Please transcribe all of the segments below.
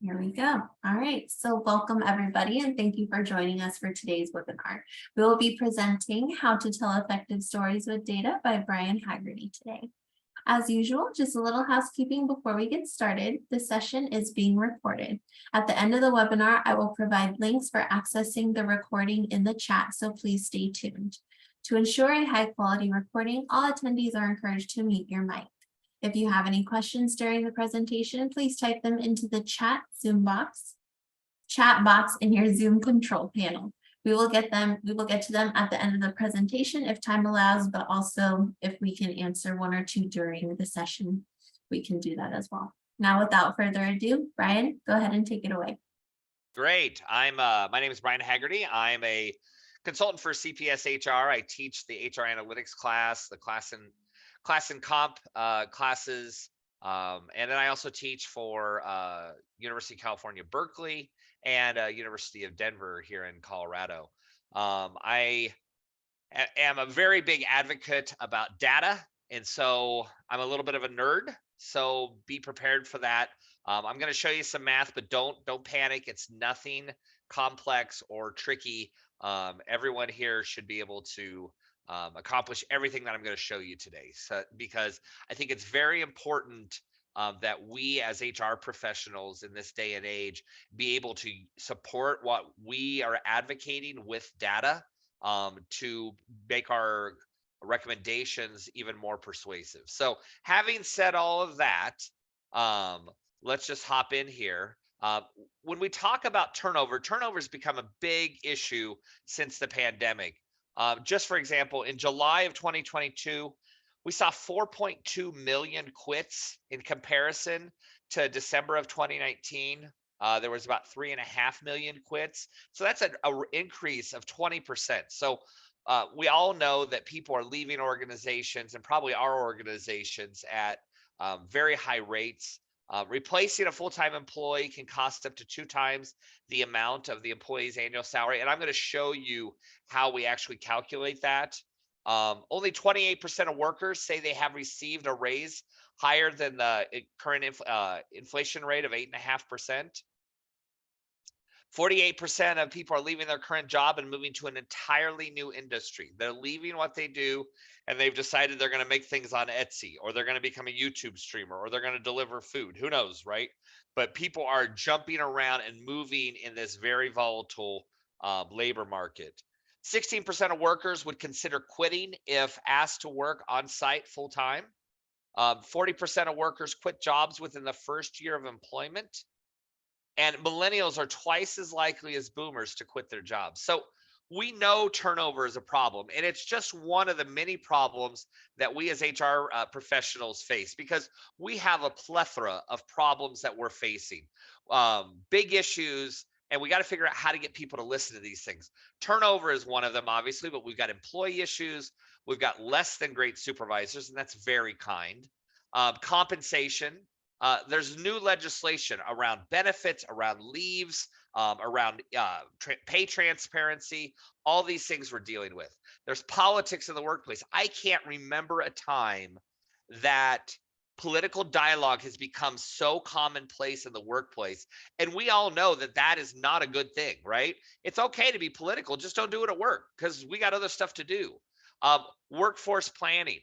Here we go. All right, so welcome everybody and thank you for joining us for today's webinar. We will be presenting How to Tell Effective Stories with Data by Brian Haggerty today. As usual, just a little housekeeping before we get started. This session is being recorded. At the end of the webinar, I will provide links for accessing the recording in the chat, so please stay tuned. To ensure a high quality recording, all attendees are encouraged to mute your mic. If you have any questions during the presentation, please type them into the chat box in your Zoom control panel. We will get to them at the end of the presentation if time allows, but also if we can answer one or two during the session, we can do that as well. Now, without further ado, Brian, go ahead and take it away. Great. My name is Brian Haggerty. I'm a consultant for CPS HR. I teach the HR analytics class, the class and comp classes, and then I also teach for University of California, Berkeley, and University of Denver here in Colorado. I am a very big advocate about data, and so I'm a little bit of a nerd. So be prepared for that. I'm going to show you some math, but don't panic. It's nothing complex or tricky. Everyone here should be able to accomplish everything that I'm going to show you today. So, because I think it's very important that we as HR professionals in this day and age be able to support what we are advocating with data to make our recommendations even more persuasive. So having said all of that, let's just hop in here. When we talk about turnover has become a big issue since the pandemic. Just for example, in July of 2022, we saw 4.2 million quits in comparison to December of 2019. There was about 3.5 million quits. So that's an increase of 20%. So we all know that people are leaving organizations, and probably our organizations, at very high rates. Replacing a full-time employee can cost up to 2 times the amount of the employee's annual salary. And I'm going to show you how we actually calculate that. Only 28% of workers say they have received a raise higher than the current inflation rate of 8.5%. 48% of people are leaving their current job and moving to an entirely new industry. They're leaving what they do and they've decided they're going to make things on Etsy, or they're going to become a YouTube streamer, or they're going to deliver food. Who knows, right? But people are jumping around and moving in this very volatile labor market. 16% of workers would consider quitting if asked to work on site full time. 40% of workers quit jobs within the first year of employment. And millennials are twice as likely as boomers to quit their jobs. So we know turnover is a problem, and it's just one of the many problems that we as HR professionals face, because we have a plethora of problems that we're facing, big issues, and we got to figure out how to get people to listen to these things. Turnover is one of them, obviously, but we've got employee issues. We've got less than great supervisors, and that's very kind. Compensation. There's new legislation around benefits, around leaves, around pay transparency, all these things we're dealing with. There's politics in the workplace. I can't remember a time that political dialogue has become so commonplace in the workplace. And we all know that that is not a good thing, right? It's okay to be political, just don't do it at work, because we got other stuff to do. Workforce planning.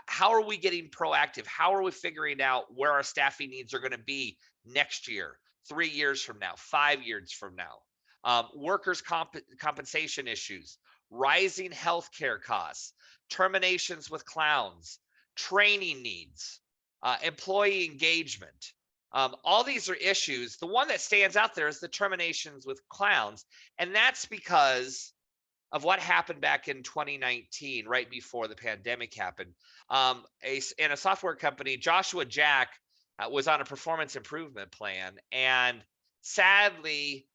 How are we getting proactive? How are we figuring out where our staffing needs are going to be next year, 3 years from now, 5 years from now? Workers' compensation issues, rising healthcare costs, terminations with clowns, training needs, employee engagement. All these are issues. The one that stands out there is the terminations with clowns. And that's because of what happened back in 2019, right before the pandemic happened. In a software company, Joshua Jack was on a performance improvement plan, and sadly,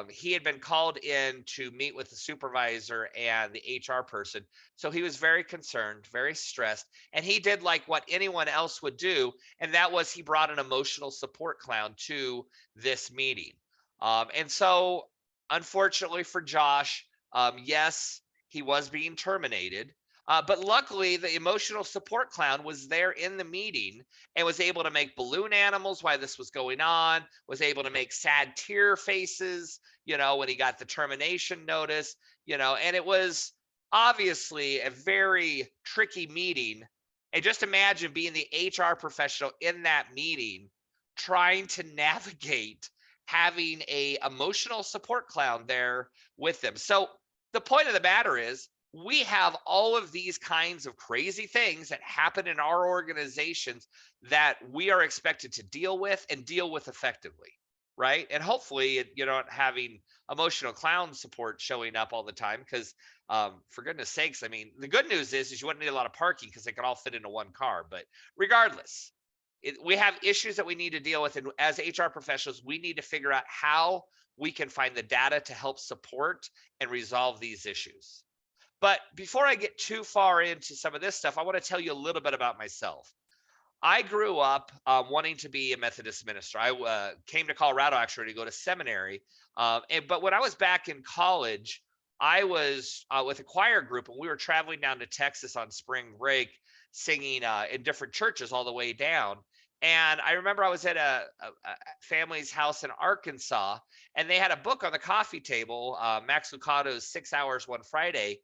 he had been called in to meet with the supervisor and the HR person. So he was very concerned, very stressed, and he did like what anyone else would do, and that was he brought an emotional support clown to this meeting. And so, unfortunately for Josh, yes, he was being terminated. But luckily, the emotional support clown was there in the meeting and was able to make balloon animals while this was going on, was able to make sad tear faces, when he got the termination notice, and it was obviously a very tricky meeting. And just imagine being the HR professional in that meeting, trying to navigate having a emotional support clown there with them. So the point of the matter is, we have all of these kinds of crazy things that happen in our organizations that we are expected to deal with and deal with effectively, right? And hopefully you're not having emotional clown support showing up all the time, because for goodness sakes, I mean, the good news is you wouldn't need a lot of parking because they can all fit into one car. But regardless, we have issues that we need to deal with, and as HR professionals, we need to figure out how we can find the data to help support and resolve these issues. But before I get too far into some of this stuff, I want to tell you a little bit about myself. I grew up wanting to be a Methodist minister. I came to Colorado actually to go to seminary. But when I was back in college, I was with a choir group, and we were traveling down to Texas on spring break, singing in different churches all the way down. And I remember I was at a family's house in Arkansas, and they had a book on the coffee table, Max Lucado's 6 Hours One Friday.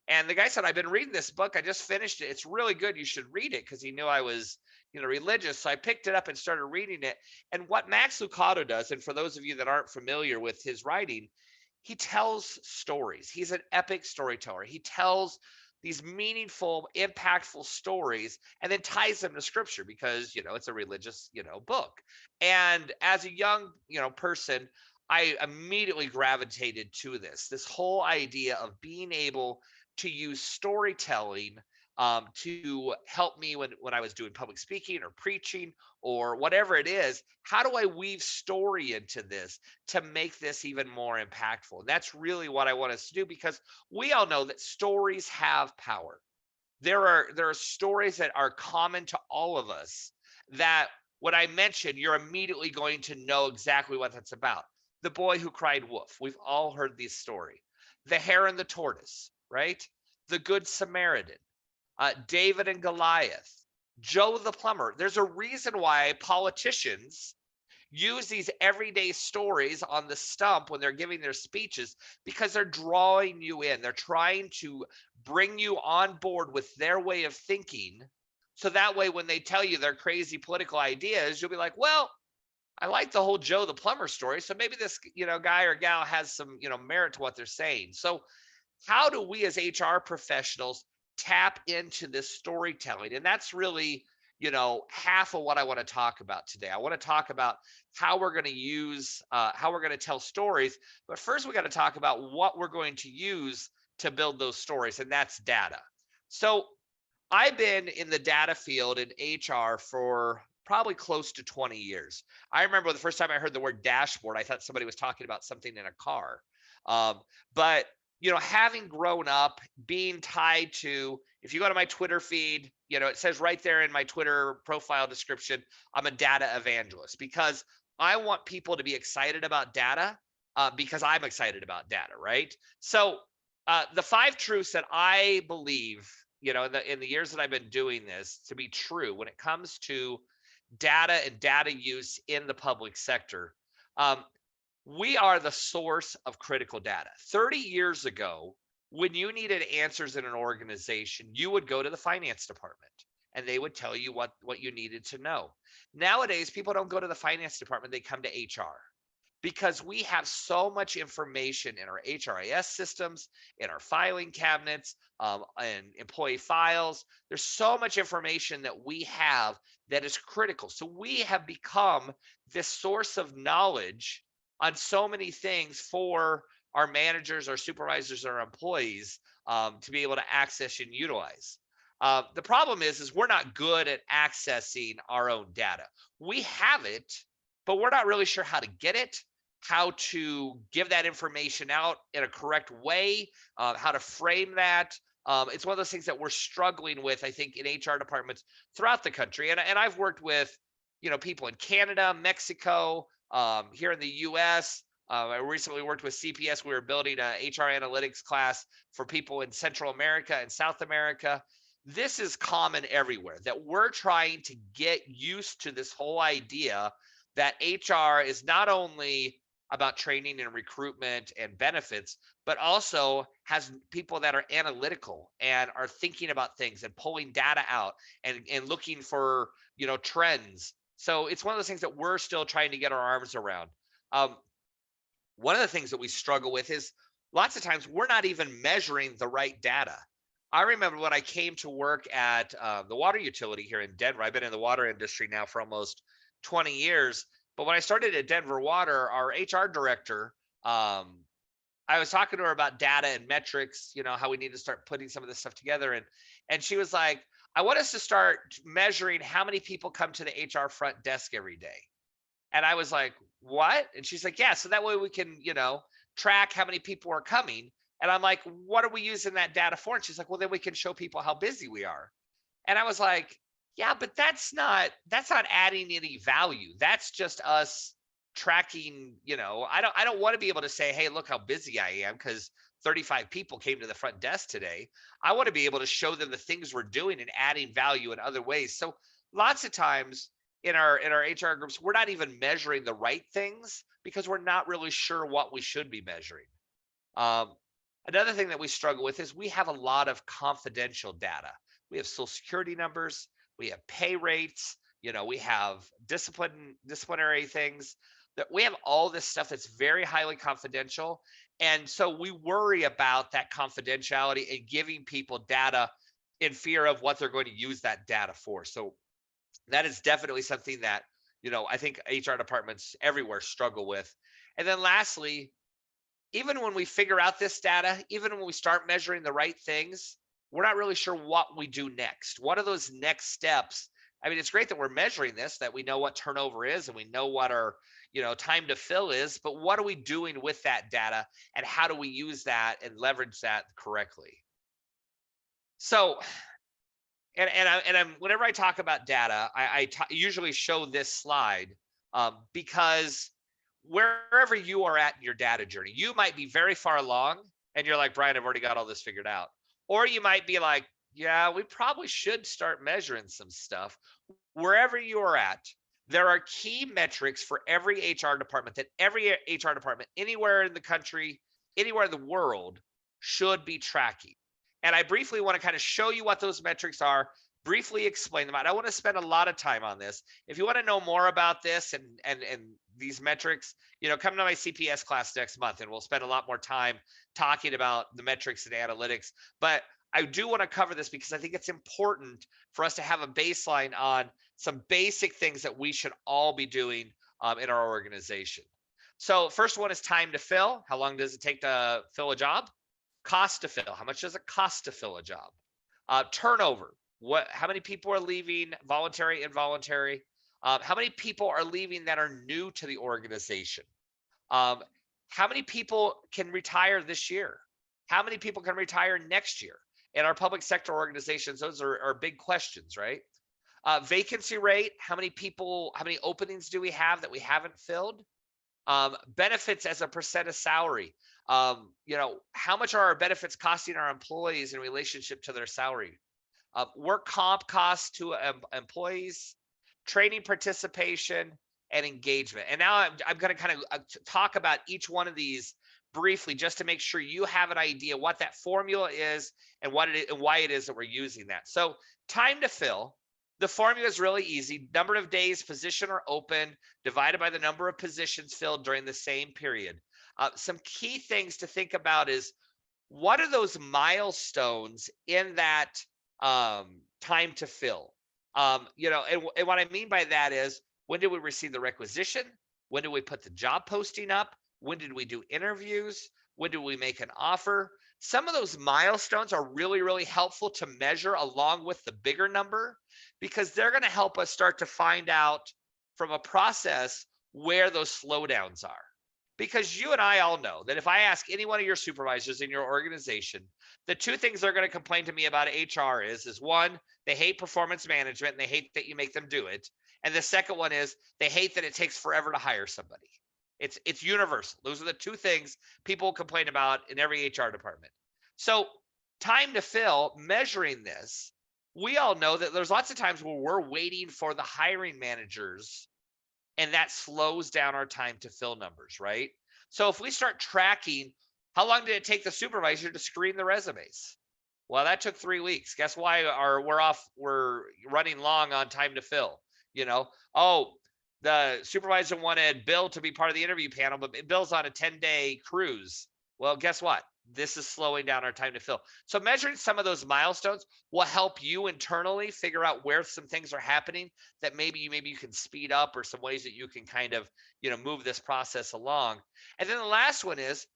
And the guy said, "I've been reading this book. I just finished it. It's really good. You should read it," because he knew I was, religious. So I picked it up and started reading it. And what Max Lucado does, and for those of you that aren't familiar with his writing, he tells stories. He's an epic storyteller. He tells these meaningful, impactful stories and then ties them to scripture because, it's a religious, book. And as a young, person, I immediately gravitated to this whole idea of being able to use storytelling to help me when I was doing public speaking or preaching or whatever it is. How do I weave story into this to make this even more impactful? And that's really what I want us to do, because we all know that stories have power. There are stories that are common to all of us that when I mention, you're immediately going to know exactly what that's about. The boy who cried wolf. We've all heard this story. The hare and the tortoise, right? The good Samaritan, David and Goliath, Joe the plumber. There's a reason why politicians use these everyday stories on the stump when they're giving their speeches, because they're drawing you in. They're trying to bring you on board with their way of thinking. So that way, when they tell you their crazy political ideas, you'll be like, well, I like the whole Joe the plumber story. So maybe this, guy or gal has some, merit to what they're saying. So how do we as HR professionals tap into this storytelling? And that's really, half of what I want to talk about today. I want to talk about how we're going to use, how we're going to tell stories. But first, we got to talk about what we're going to use to build those stories, and that's data. So I've been in the data field in HR for probably close to 20 years. I remember the first time I heard the word dashboard, I thought somebody was talking about something in a car. But having grown up, being tied to, if you go to my Twitter feed, it says right there in my Twitter profile description, I'm a data evangelist, because I want people to be excited about data because I'm excited about data, right? So the 5 truths that I believe, in the years that I've been doing this, to be true when it comes to data and data use in the public sector. We are the source of critical data. 30 years ago, when you needed answers in an organization, you would go to the finance department and they would tell you what you needed to know. Nowadays, people don't go to the finance department, they come to HR, because we have so much information in our HRIS systems, in our filing cabinets, and employee files. There's so much information that we have that is critical. So we have become this source of knowledge on so many things for our managers, our supervisors, our employees to be able to access and utilize. The problem is we're not good at accessing our own data. We have it, but we're not really sure how to get it, how to give that information out in a correct way, how to frame that. It's one of those things that we're struggling with, I think, in HR departments throughout the country. And I've worked with, people in Canada, Mexico, here in the US, I recently worked with CPS. We were building a HR analytics class for people in Central America and South America. This is common everywhere, that we're trying to get used to this whole idea that HR is not only about training and recruitment and benefits, but also has people that are analytical and are thinking about things and pulling data out and looking for, trends. So it's one of those things that we're still trying to get our arms around. Um, One of the things that we struggle with is lots of times we're not even measuring the right data. I remember when I came to work at the water utility here in Denver. I've been in the water industry now for almost 20 years. But when I started at Denver Water, our HR director, um, I was talking to her about data and metrics, how we need to start putting some of this stuff together. And she was like, I want us to start measuring how many people come to the HR front desk every day. And I was like, what? And she's like, yeah, so that way we can, track how many people are coming. And I'm like, what are we using that data for? And she's like, well, then we can show people how busy we are. And I was like, yeah, but that's not adding any value. That's just us tracking, I don't want to be able to say, hey, look how busy I am because 35 people came to the front desk today. I want to be able to show them the things we're doing and adding value in other ways. So lots of times in our HR groups, we're not even measuring the right things because we're not really sure what we should be measuring. Um, Another thing that we struggle with is we have a lot of confidential data. We have social security numbers, we have pay rates, we have disciplinary things, that we have all this stuff that's very highly confidential. And so we worry about that confidentiality and giving people data in fear of what they're going to use that data for. So that is definitely something that, I think HR departments everywhere struggle with. And then lastly, even when we figure out this data, even when we start measuring the right things, we're not really sure what we do next. What are those next steps? I mean, it's great that we're measuring this, that we know what turnover is and we know what our, time to fill is, but what are we doing with that data and how do we use that and leverage that correctly? So, and I'm whenever I talk about data, usually show this slide because wherever you are at in your data journey, you might be very far along and you're like, Brian, I've already got all this figured out. Or you might be like, yeah, we probably should start measuring some stuff. Wherever you are at, there are key metrics for every HR department that every HR department anywhere in the country, anywhere in the world should be tracking. And I briefly want to kind of show you what those metrics are, briefly explain them. I don't want to spend a lot of time on this. If you want to know more about this and these metrics, come to my CPS class next month and we'll spend a lot more time talking about the metrics and analytics. But I do want to cover this because I think it's important for us to have a baseline on some basic things that we should all be doing in our organization. So first one is time to fill. How long does it take to fill a job? Cost to fill. How much does it cost to fill a job? Turnover. How many people are leaving, voluntary, involuntary? How many people are leaving that are new to the organization? Um, how many people can retire this year? How many people can retire next year? In our public sector organizations, those are big questions, right? Vacancy rate. How many openings do we have that we haven't filled? Benefits as a percent of salary. How much are our benefits costing our employees in relationship to their salary? Work comp costs to employees, training participation, and engagement. And now I'm going to kind of talk about each one of these briefly, just to make sure you have an idea what that formula is and what it is and why it is that we're using that. So time to fill. The formula is really easy. Number of days position are open divided by the number of positions filled during the same period. Some key things to think about is what are those milestones in that time to fill? And what I mean by that is, when did we receive the requisition? When did we put the job posting up? When did we do interviews? When did we make an offer? Some of those milestones are really, really helpful to measure along with the bigger number, because they're going to help us start to find out from a process where those slowdowns are. Because you and I all know that if I ask any one of your supervisors in your organization, the two things they're going to complain to me about HR is one, they hate performance management and they hate that you make them do it. And the second one is they hate that it takes forever to hire somebody. It's universal. Those are the two things people complain about in every HR department. So time to fill, measuring this, we all know that there's lots of times where we're waiting for the hiring managers, and that slows down our time to fill numbers, right? So if we start tracking, how long did it take the supervisor to screen the resumes? Well, that took 3 weeks. Guess why? We're running long on time to fill. Oh, the supervisor wanted Bill to be part of the interview panel, but Bill's on a 10-day cruise. Well, guess what? This is slowing down our time to fill. So measuring some of those milestones will help you internally figure out where some things are happening that maybe you can speed up, or some ways that you can kind of, move this process along. And then the last one is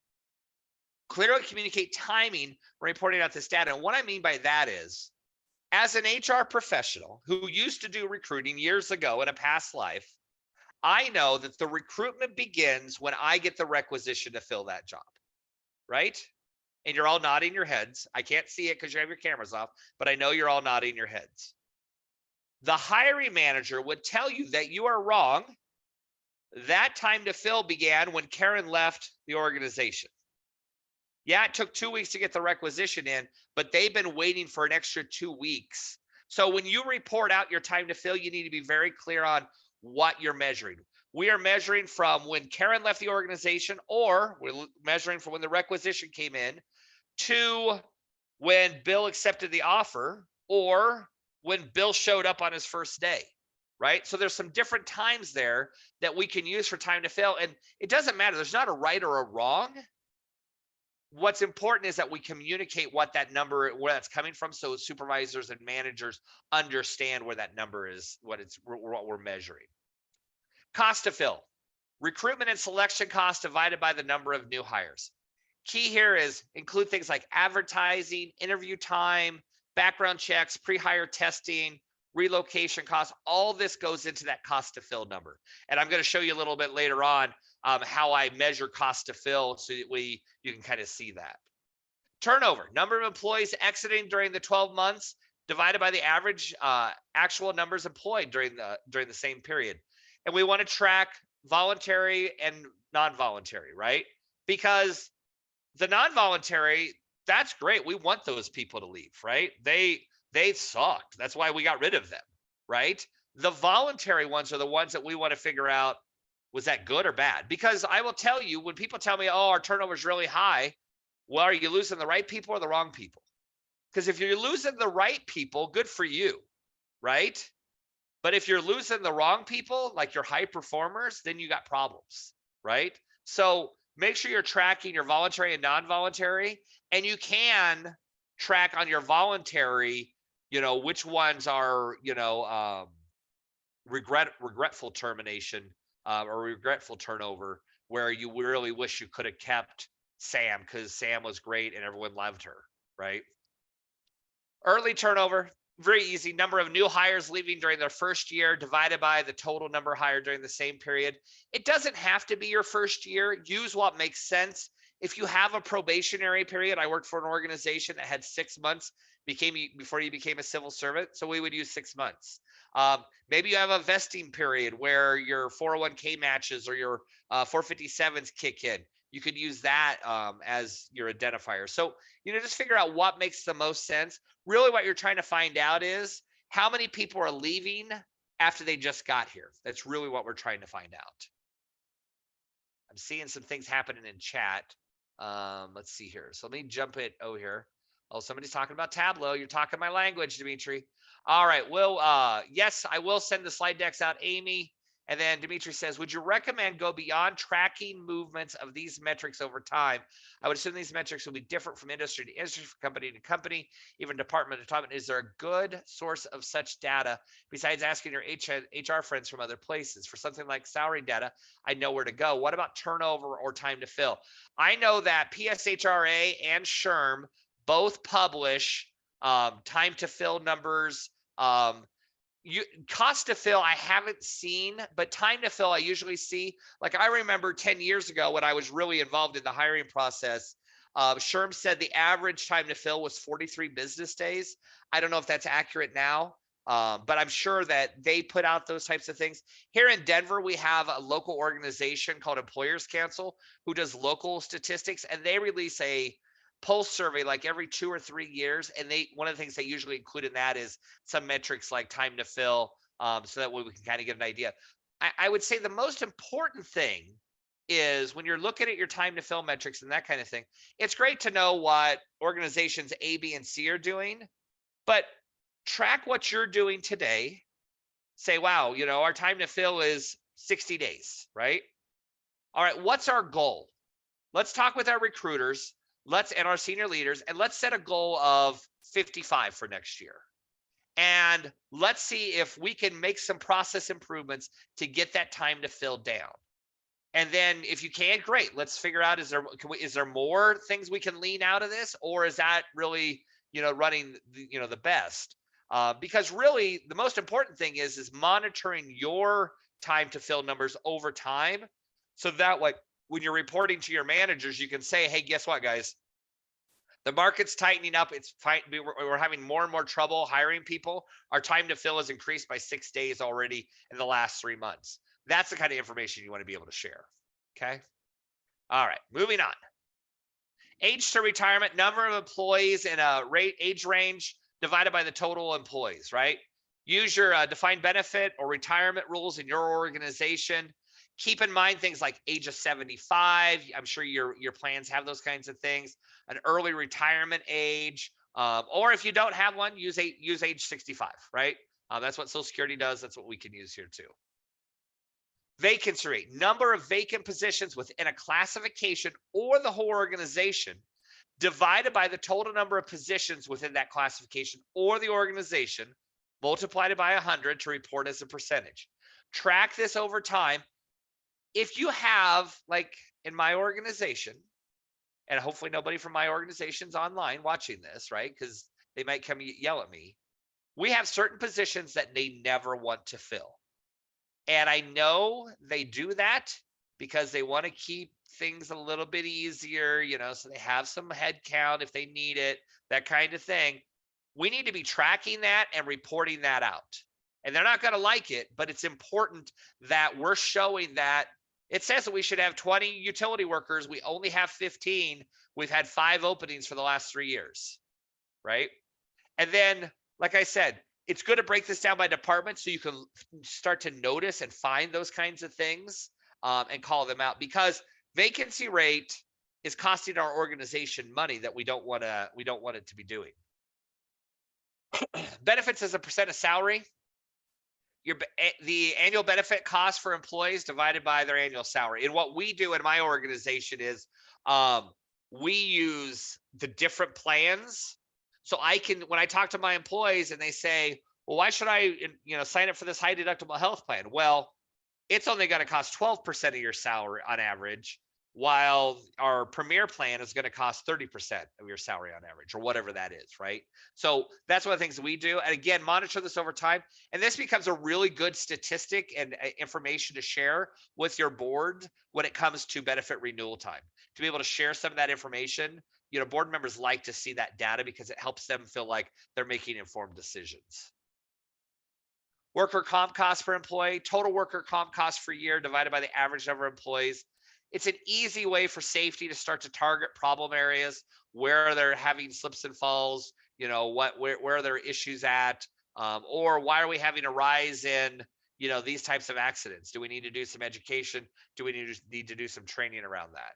clearly communicate timing when reporting out this data. And what I mean by that is, as an HR professional who used to do recruiting years ago in a past life, I know that the recruitment begins when I get the requisition to fill that job, right? And you're all nodding your heads. I can't see it because you have your cameras off, but I know you're all nodding your heads. The hiring manager would tell you that you are wrong. That time to fill began when Karen left the organization. Yeah, it took 2 weeks to get the requisition in, but they've been waiting for an extra 2 weeks. So when you report out your time to fill, you need to be very clear on what you're measuring. We are measuring from when Karen left the organization, or we're measuring from when the requisition came in, to when Bill accepted the offer, or when Bill showed up on his first day, right? So there's some different times there that we can use for time to fill. And it doesn't matter. There's not a right or a wrong. What's important is that we communicate what that number, where that's coming from, so supervisors and managers understand where that number is, what we're measuring. Cost to fill. Recruitment and selection cost divided by the number of new hires. Key here is include things like advertising, interview time, background checks, pre-hire testing, relocation costs. All this goes into that cost to fill number. And I'm going to show you a little bit later on how I measure cost to fill, so that you can kind of see that. Turnover, number of employees exiting during the 12 months divided by the average actual numbers employed during the same period. And we want to track voluntary and non-voluntary, right? Because the non-voluntary, that's great. We want those people to leave, right? They sucked. That's why we got rid of them, right? The voluntary ones are the ones that we want to figure out, was that good or bad? Because I will tell you, when people tell me, oh, our turnover is really high, well, are you losing the right people or the wrong people? Because if you're losing the right people, good for you, right? But if you're losing the wrong people, like your high performers, then you got problems, right? So make sure you're tracking your voluntary and non-voluntary, and you can track on your voluntary, which ones are, regretful termination or regretful turnover, where you really wish you could have kept Sam because Sam was great and everyone loved her, right? Early turnover, very easy. Number of new hires leaving during their first year divided by the total number hired during the same period. It doesn't have to be your first year. Use what makes sense. If you have a probationary period, I worked for an organization that had 6 months before you became a civil servant, so we would use 6 months. Maybe you have a vesting period where your 401k matches or your 457s kick in. You could use that as your identifier. So, just figure out what makes the most sense. Really what you're trying to find out is how many people are leaving after they just got here. That's really what we're trying to find out. I'm seeing some things happening in chat. Let's see here. So let me jump it over here. Oh, somebody's talking about Tableau. You're talking my language, Dimitri. All right. Well, yes, I will send the slide decks out, Amy. And then Dimitri says, would you recommend go beyond tracking movements of these metrics over time? I would assume these metrics will be different from industry to industry, from company to company, even department to department. Is there a good source of such data besides asking your HR friends from other places? For something like salary data, I know where to go. What about turnover or time to fill? I know that PSHRA and SHRM both publish time to fill numbers. Cost to fill I haven't seen, but time to fill I usually see. Like I remember 10 years ago when I was really involved in the hiring process, SHRM said the average time to fill was 43 business days. I don't know if that's accurate now, But I'm sure that they put out those types of things. Here in Denver, we have a local organization called Employers Council who does local statistics, and they release a pulse survey like every 2 or 3 years. And one of the things they usually include in that is some metrics like time to fill, so that way we can kind of get an idea. I would say the most important thing is when you're looking at your time to fill metrics and that kind of thing, it's great to know what organizations A, B, and C are doing, but track what you're doing today. Say, wow, our time to fill is 60 days, right? All right, what's our goal? Let's talk with our recruiters, and our senior leaders, and let's set a goal of 55 for next year. And let's see if we can make some process improvements to get that time to fill down. And then if you can, great. Let's figure out, is there more things we can lean out of this, or is that really, running the best? Because really the most important thing is monitoring your time to fill numbers over time. So that way, when you're reporting to your managers, you can say, hey, guess what, guys? The market's tightening up. It's fine. We're having more and more trouble hiring people. Our time to fill has increased by 6 days already in the last 3 months. That's the kind of information you want to be able to share. Okay. All right. Moving on. Age to retirement, number of employees in a age range divided by the total employees, right? Use your defined benefit or retirement rules in your organization. Keep in mind things like age of 75. I'm sure your plans have those kinds of things. An early retirement age, or if you don't have one, use age 65, right? That's what Social Security does. That's what we can use here too. Vacancy rate, number of vacant positions within a classification or the whole organization divided by the total number of positions within that classification or the organization, multiplied by 100 to report as a percentage. Track this over time. If you have, like in my organization, and hopefully nobody from my organization's online watching this, right? Because they might come yell at me. We have certain positions that they never want to fill. And I know they do that because they want to keep things a little bit easier, so they have some head count if they need it, that kind of thing. We need to be tracking that and reporting that out. And they're not going to like it, but it's important that we're showing that it says that we should have 20 utility workers. We only have 15. We've had 5 openings for the last 3 years, right? And then, like I said, it's good to break this down by department so you can start to notice and find those kinds of things, and call them out, because vacancy rate is costing our organization money that we don't want it to be doing. Benefits as a percent of salary. The annual benefit cost for employees divided by their annual salary. And what we do in my organization is we use the different plans. So when I talk to my employees and they say, well, why should I, sign up for this high deductible health plan? Well, it's only going to cost 12% of your salary on average, while our premier plan is going to cost 30% of your salary on average, or whatever that is, right? So that's one of the things we do. And again, monitor this over time. And this becomes a really good statistic and information to share with your board when it comes to benefit renewal time, to be able to share some of that information. Board members like to see that data because it helps them feel like they're making informed decisions. Worker comp cost per employee, total worker comp cost per year divided by the average number of employees. It's an easy way for safety to start to target problem areas where they're having slips and falls, where are their issues at, or why are we having a rise in, these types of accidents? Do we need to do some education? Do we need to do some training around that?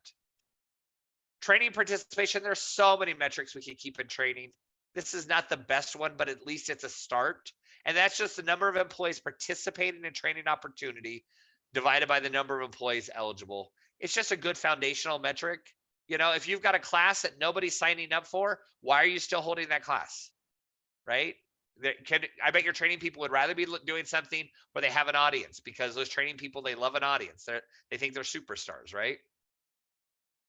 Training participation, there's so many metrics we can keep in training. This is not the best one, but at least it's a start. And that's just the number of employees participating in training opportunity divided by the number of employees eligible. It's just a good foundational metric. If you've got a class that nobody's signing up for, why are you still holding that class? Right? I bet your training people would rather be doing something where they have an audience, because those training people, they love an audience. They think they're superstars, right?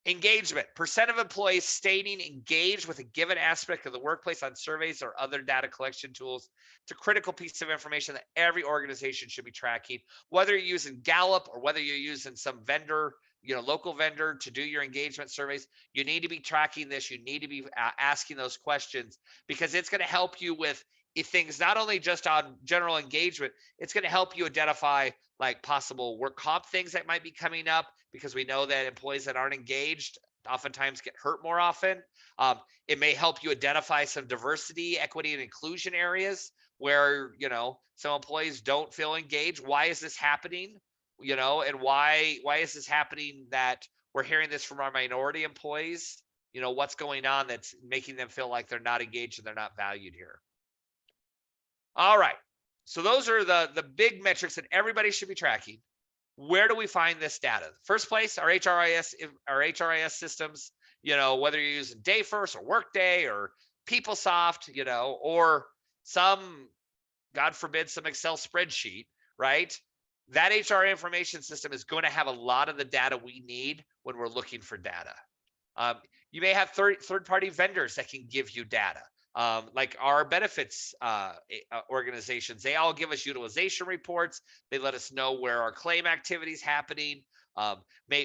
Engagement, percent of employees stating engaged with a given aspect of the workplace on surveys or other data collection tools. It's a critical piece of information that every organization should be tracking, whether you're using Gallup or whether you're using some vendor, local vendor to do your engagement surveys. You need to be tracking this. You need to be asking those questions, because it's going to help you with things not only just on general engagement, it's going to help you identify like possible work comp things that might be coming up, because we know that employees that aren't engaged oftentimes get hurt more often. It may help you identify some diversity, equity, and inclusion areas where, some employees don't feel engaged. Why is this happening? And why is this happening that we're hearing this from our minority employees? What's going on that's making them feel like they're not engaged and they're not valued here. All right. So those are the big metrics that everybody should be tracking. Where do we find this data? First place, our HRIS systems, whether you're using Dayforce or Workday or PeopleSoft, or some, God forbid, some Excel spreadsheet, right? That HR information system is going to have a lot of the data we need when we're looking for data. You may have third-party vendors that can give you data. Like our benefits organizations, they all give us utilization reports. They let us know where our claim activity is happening.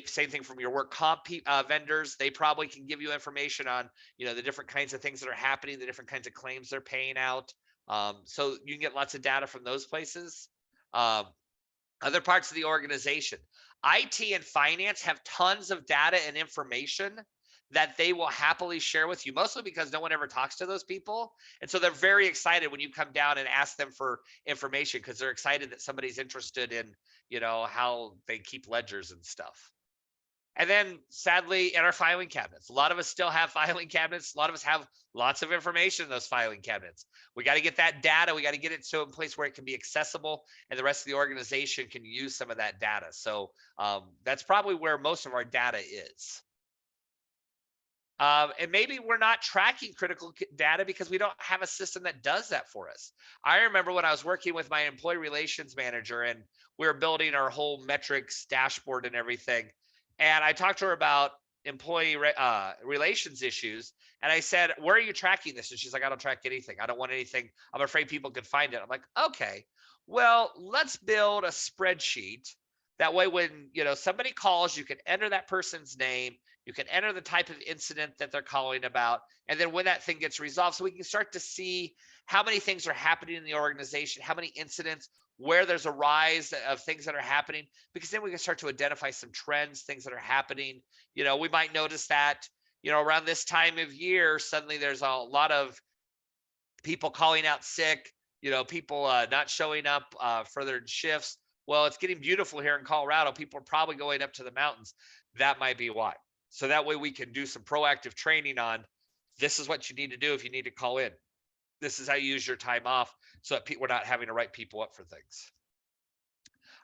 Same thing from your work comp vendors. They probably can give you information on, the different kinds of things that are happening, the different kinds of claims they're paying out. So you can get lots of data from those places. Other parts of the organization, IT and finance have tons of data and information that they will happily share with you, mostly because no one ever talks to those people. And so they're very excited when you come down and ask them for information, because they're excited that somebody's interested in, how they keep ledgers and stuff. And then sadly, in our filing cabinets, a lot of us still have filing cabinets. A lot of us have lots of information in those filing cabinets. We got to get that data. We got to get it to a place where it can be accessible and the rest of the organization can use some of that data. So that's probably where most of our data is. And maybe we're not tracking critical data because we don't have a system that does that for us. I remember when I was working with my employee relations manager and we were building our whole metrics dashboard and everything. And I talked to her about employee relations issues. And I said, where are you tracking this? And she's like, I don't track anything. I don't want anything. I'm afraid people could find it. I'm like, okay, well, let's build a spreadsheet. That way, when somebody calls, you can enter that person's name, you can enter the type of incident that they're calling about, and then when that thing gets resolved, so we can start to see how many things are happening in the organization, how many incidents, where there's a rise of things that are happening, because then we can start to identify some trends, things that are happening. We might notice that, around this time of year, suddenly there's a lot of people calling out sick, people not showing up for their shifts. Well, it's getting beautiful here in Colorado. People are probably going up to the mountains. That might be why. So that way we can do some proactive training on, this is what you need to do if you need to call in. This is how you use your time off, so that we're not having to write people up for things.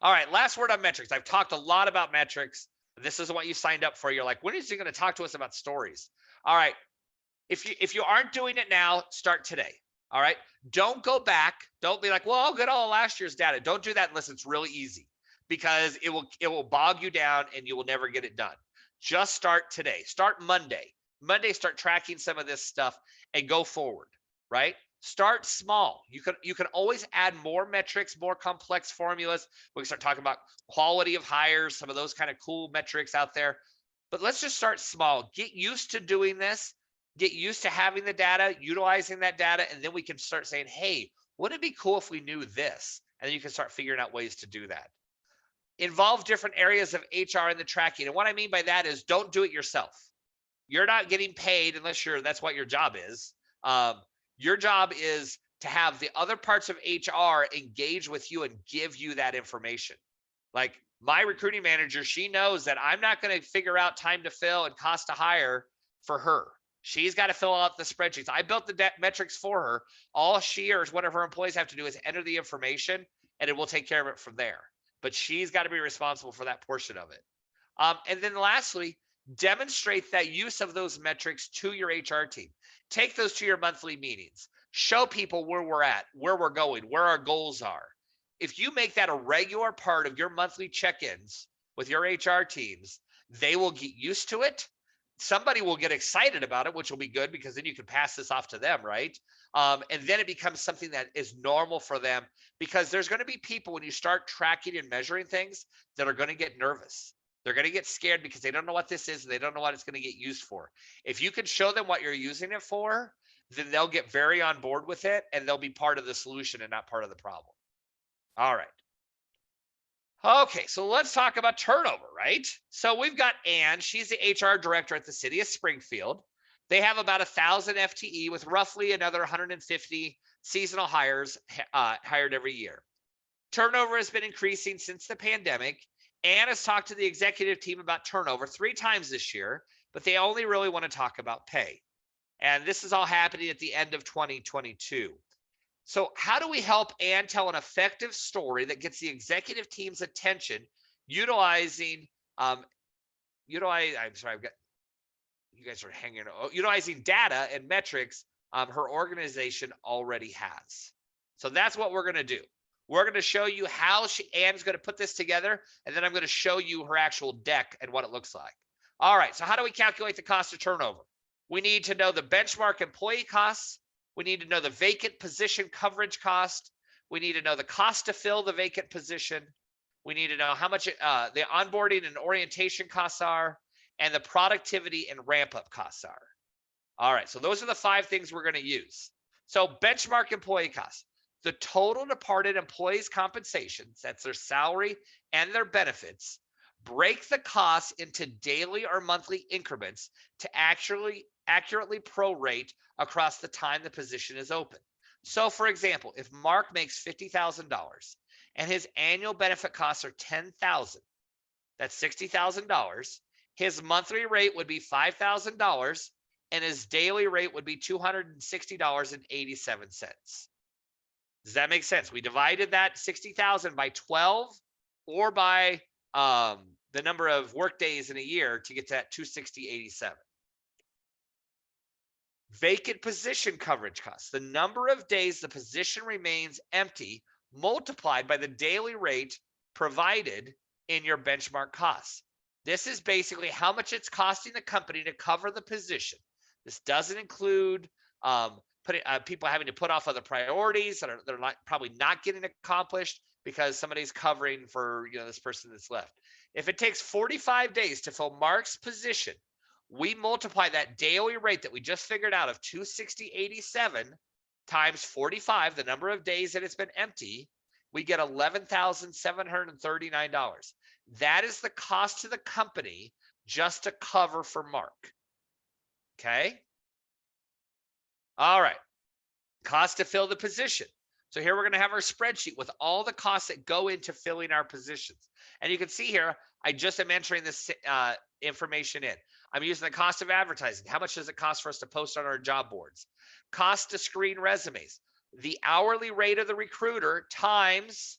All right, last word on metrics. I've talked a lot about metrics. This isn't what you signed up for. You're like, when is he going to talk to us about stories? All right, if you aren't doing it now, start today. All right, don't go back. Don't be like, well, I'll get all last year's data. Don't do that unless it's really easy, because it will bog you down and you will never get it done. Just start today. Start Monday. Start tracking some of this stuff and go forward, right? Start small. You can always add more metrics, more complex formulas. We can start talking about quality of hires, some of those kind of cool metrics out there. But let's just start small. Get used to doing this. Get used to having the data, utilizing that data, and then we can start saying, hey, wouldn't it be cool if we knew this? And then you can start figuring out ways to do that. Involve different areas of HR in the tracking. And what I mean by that is, don't do it yourself. You're not getting paid unless that's what your job is. Your job is to have the other parts of HR engage with you and give you that information. Like my recruiting manager, she knows that I'm not going to figure out time to fill and cost to hire for her. She's got to fill out the spreadsheets. I built the metrics for her. All she or one of her employees have to do is enter the information, and it will take care of it from there. But she's got to be responsible for that portion of it. And then lastly, demonstrate that use of those metrics to your HR team. Take those to your monthly meetings. Show people where we're at, where we're going, where our goals are. If you make that a regular part of your monthly check-ins with your HR teams, they will get used to it. Somebody will get excited about it, which will be good, because then you can pass this off to them, right? And then it becomes something that is normal for them, because there's going to be people, when you start tracking and measuring things, that are going to get nervous. They're going to get scared because they don't know what this is, and they don't know what it's going to get used for. If you can show them what you're using it for, then they'll get very on board with it and they'll be part of the solution and not part of the problem. All right. Okay, so let's talk about turnover, right? So we've got Ann. She's the HR director at the city of Springfield. They have about 1,000 FTE with roughly another 150 seasonal hires hired every year. Turnover has been increasing since the pandemic. Ann has talked to the executive team about turnover 3 times this year, but they only really want to talk about pay. And this is all happening at the end of 2022. So, how do we help Ann tell an effective story that gets the executive team's attention utilizing I'm sorry, I've got you guys are hanging utilizing data and metrics her organization already has. So that's what we're going to do. We're going to show you how Ann's going to put this together, and then I'm going to show you her actual deck and what it looks like. All right, so how do we calculate the cost of turnover? We need to know the benchmark employee costs. We need to know the vacant position coverage cost. We need to know the cost to fill the vacant position. We need to know how much the onboarding and orientation costs are, and the productivity and ramp up costs are. All right, so those are the 5 things we're going to use. So benchmark employee costs. The total departed employees' compensations, that's their salary and their benefits, break the costs into daily or monthly increments to accurately prorate across the time the position is open. So for example, if Mark makes $50,000 and his annual benefit costs are $10,000, that's $60,000, his monthly rate would be $5,000 and his daily rate would be $260.87. Does that make sense? We divided that 60,000 by 12 or by the number of work days in a year to get to that 260.87. Vacant position coverage costs. The number of days the position remains empty multiplied by the daily rate provided in your benchmark costs. This is basically how much it's costing the company to cover the position. This doesn't include people having to put off other priorities that they're probably not getting accomplished because somebody's covering for this person that's left. If it takes 45 days to fill Mark's position, we multiply that daily rate that we just figured out of 260.87 times 45, the number of days that it's been empty, we get $11,739. That is the cost to the company just to cover for Mark. Okay. All right. Cost to fill the position. So here we're going to have our spreadsheet with all the costs that go into filling our positions. And you can see here, I just am entering this information in. I'm using the cost of advertising. How much does it cost for us to post on our job boards? Cost to screen resumes. The hourly rate of the recruiter times,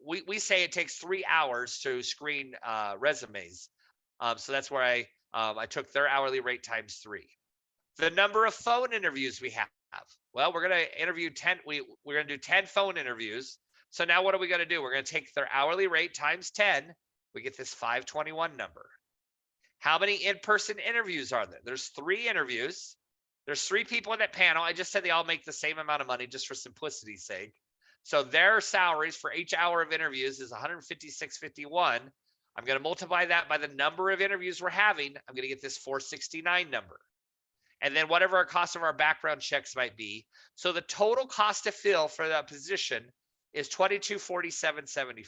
we say it takes 3 hours to screen resumes. So that's where I took their hourly rate times 3. The number of phone interviews we have. Well, we're going to interview 10. We're going to do 10 phone interviews. So now what are we going to do? We're going to take their hourly rate times 10. We get this 521 number. How many in-person interviews are there? There's 3 interviews. There's 3 people in that panel. I just said they all make the same amount of money just for simplicity's sake. So their salaries for each hour of interviews is $156.51. I'm going to multiply that by the number of interviews we're having. I'm going to get this 469 number. And then whatever our cost of our background checks might be. So the total cost to fill for that position is $2247.74.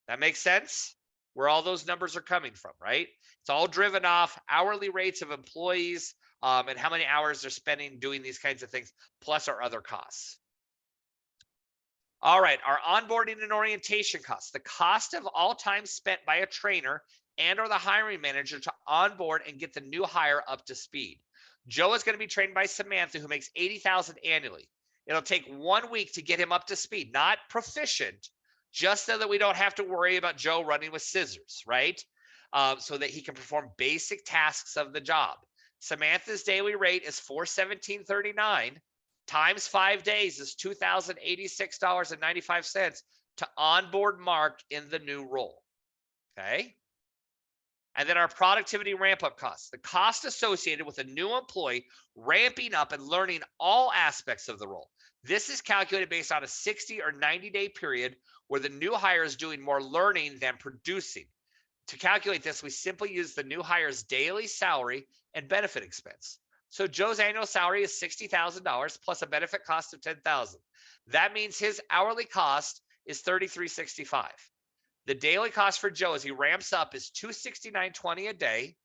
That makes sense? Where all those numbers are coming from, right? It's all driven off hourly rates of employees and how many hours they're spending doing these kinds of things, plus our other costs. All right, our onboarding and orientation costs. The cost of all time spent by a trainer and or the hiring manager to onboard and get the new hire up to speed. Joe is going to be trained by Samantha, who makes $80,000 annually. It'll take 1 week to get him up to speed, not proficient, just so that we don't have to worry about Joe running with scissors, right? So that he can perform basic tasks of the job. Samantha's daily rate is $417.39 times 5 days is $2,086.95 to onboard Mark in the new role. Okay. And then our productivity ramp up costs, the cost associated with a new employee ramping up and learning all aspects of the role. This is calculated based on a 60 or 90-day period where the new hire is doing more learning than producing. To calculate this, we simply use the new hire's daily salary and benefit expense. So Joe's annual salary is $60,000 plus a benefit cost of $10,000. That means his hourly cost is $33.65. The daily cost for Joe as he ramps up is $269.20 a day.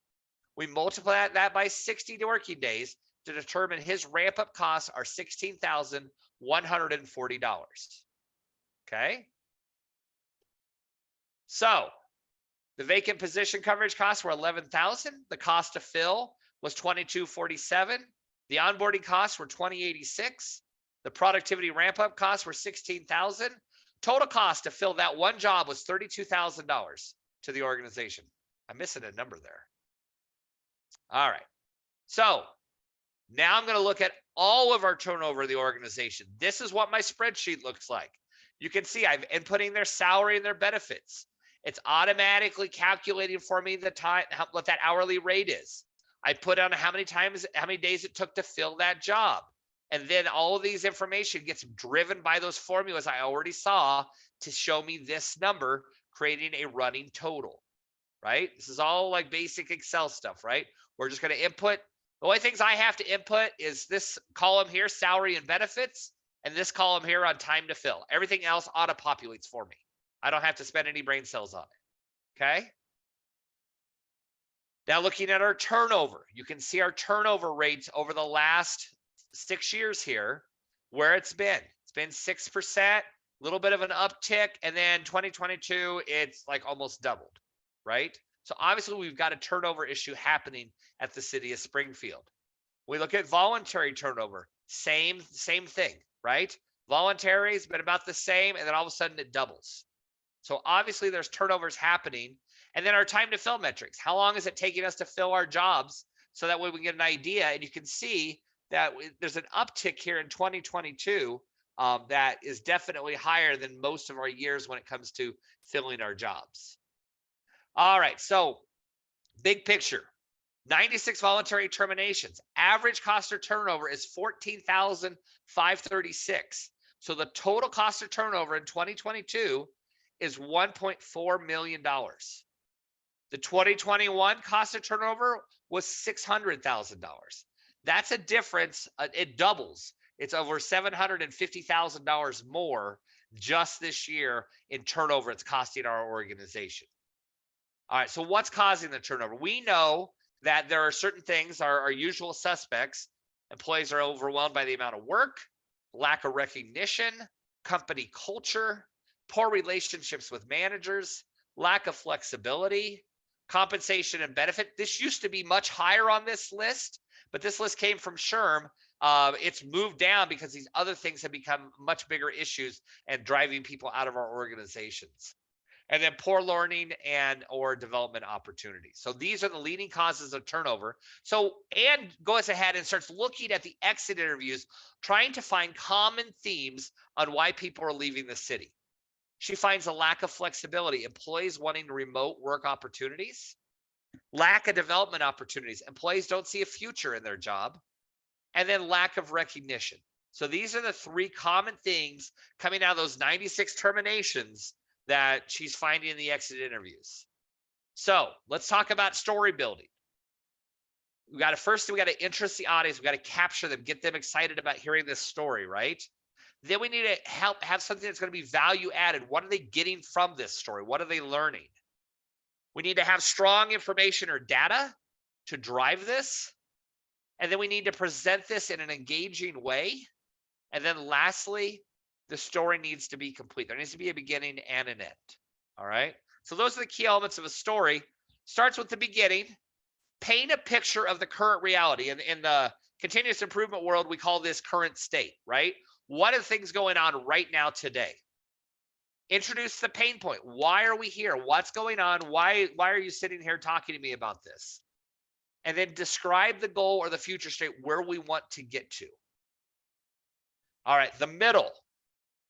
We multiply that by 60 working days to determine his ramp up costs are $16,140. Okay. So the vacant position coverage costs were $11,000. The cost to fill was $22.47. The onboarding costs were $20.86. The productivity ramp up costs were $16,000. Total cost to fill that one job was $32,000 to the organization. I'm missing a number there. All right. So now I'm going to look at all of our turnover of the organization. This is what my spreadsheet looks like. You can see I'm inputting their salary and their benefits. It's automatically calculating for me the time, what that hourly rate is. I put on how many days it took to fill that job. And then all of these information gets driven by those formulas I already saw to show me this number, creating a running total, right? This is all like basic Excel stuff, right? We're just going to input. The only things I have to input is this column here, salary and benefits, and this column here on time to fill. Everything else auto-populates for me. I don't have to spend any brain cells on it, okay? Now looking at our turnover, you can see our turnover rates over the last 6 years here, where it's been. It's been 6%, a little bit of an uptick, and then 2022, it's like almost doubled, right? So obviously we've got a turnover issue happening at the city of Springfield. We look at voluntary turnover, same thing, right? Voluntary has been about the same, and then all of a sudden it doubles. So obviously there's turnovers happening. And then our time to fill metrics. How long is it taking us to fill our jobs? So that way we can get an idea. And you can see that there's an uptick here in 2022 that is definitely higher than most of our years when it comes to filling our jobs. All right, so big picture, 96 voluntary terminations. Average cost of turnover is $14,536. So the total cost of turnover in 2022 is $1.4 million. The 2021 cost of turnover was $600,000. That's a difference. It doubles. It's over $750,000 more just this year in turnover it's costing our organization. All right, so what's causing the turnover? We know that there are certain things, our usual suspects. Employees are overwhelmed by the amount of work, lack of recognition, company culture, poor relationships with managers, lack of flexibility, compensation and benefit. This used to be much higher on this list, but this list came from SHRM. It's moved down because these other things have become much bigger issues and driving people out of our organizations. And then poor learning and or development opportunities. So these are the leading causes of turnover. So Anne goes ahead and starts looking at the exit interviews, trying to find common themes on why people are leaving the city. She finds a lack of flexibility, employees wanting remote work opportunities, lack of development opportunities, employees don't see a future in their job, and then lack of recognition. So these are the three common things coming out of those 96 terminations that she's finding in the exit interviews. So let's talk about story building. We got to interest the audience. We got to capture them, get them excited about hearing this story, right? Then we need to have something that's going to be value added. What are they getting from this story? What are they learning? We need to have strong information or data to drive this. And then we need to present this in an engaging way. And then lastly, the story needs to be complete. There needs to be a beginning and an end. All right. So those are the key elements of a story. Starts with the beginning. Paint a picture of the current reality. In the continuous improvement world, we call this current state, right? What are things going on right now today? Introduce the pain point. Why are we here? What's going on? Why are you sitting here talking to me about this? And then describe the goal or the future state where we want to get to. All right, the middle.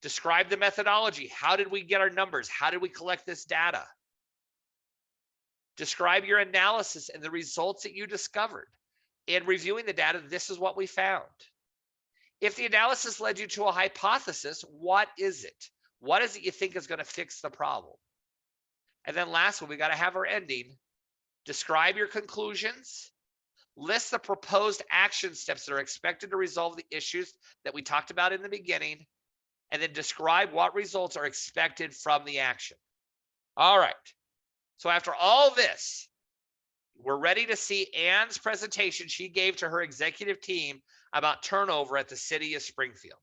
Describe the methodology. How did we get our numbers? How did we collect this data? Describe your analysis and the results that you discovered. In reviewing the data, this is what we found. If the analysis led you to a hypothesis, what is it? What is it you think is going to fix the problem? And then lastly, we got to have our ending. Describe your conclusions. List the proposed action steps that are expected to resolve the issues that we talked about in the beginning, and then describe what results are expected from the action. All right. So after all this, we're ready to see Ann's presentation she gave to her executive team about turnover at the city of Springfield.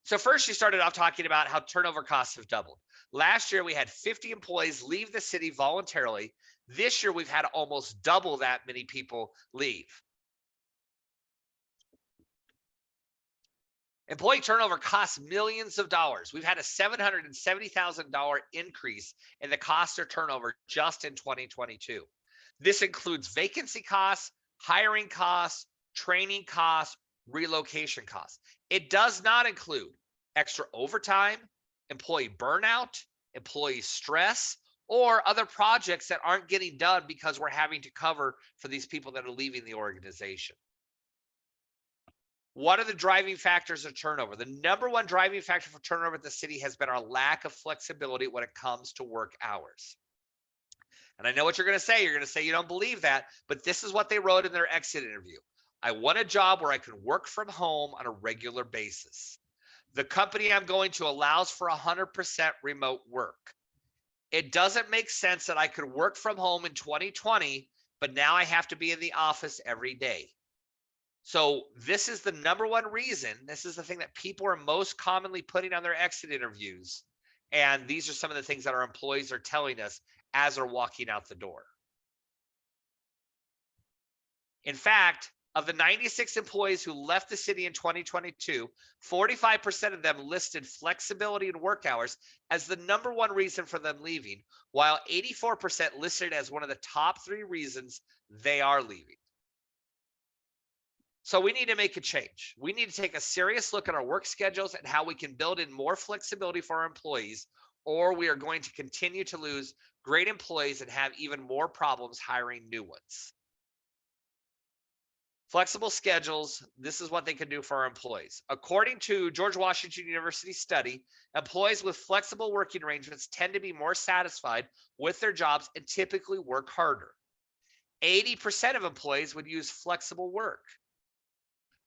So first, she started off talking about how turnover costs have doubled. Last year, we had 50 employees leave the city voluntarily. This year, we've had almost double that many people leave. Employee turnover costs millions of dollars. We've had a $770,000 increase in the cost of turnover just in 2022. This includes vacancy costs, hiring costs, training costs, relocation costs. It does not include extra overtime, employee burnout, employee stress, or other projects that aren't getting done because we're having to cover for these people that are leaving the organization. What are the driving factors of turnover? The number one driving factor for turnover at the city has been our lack of flexibility when it comes to work hours. And I know what you're going to say. You're going to say you don't believe that, but this is what they wrote in their exit interview. I want a job where I can work from home on a regular basis. The company I'm going to allows for 100% remote work. It doesn't make sense that I could work from home in 2020, but now I have to be in the office every day. So this is the number one reason. This is the thing that people are most commonly putting on their exit interviews. And these are some of the things that our employees are telling us as they're walking out the door. In fact, of the 96 employees who left the city in 2022, 45% of them listed flexibility in work hours as the number one reason for them leaving, while 84% listed as one of the top 3 reasons they are leaving. So we need to make a change. We need to take a serious look at our work schedules and how we can build in more flexibility for our employees, or we are going to continue to lose great employees and have even more problems hiring new ones. Flexible schedules, this is what they can do for our employees. According to George Washington University study, employees with flexible working arrangements tend to be more satisfied with their jobs and typically work harder. 80% of employees would use flexible work.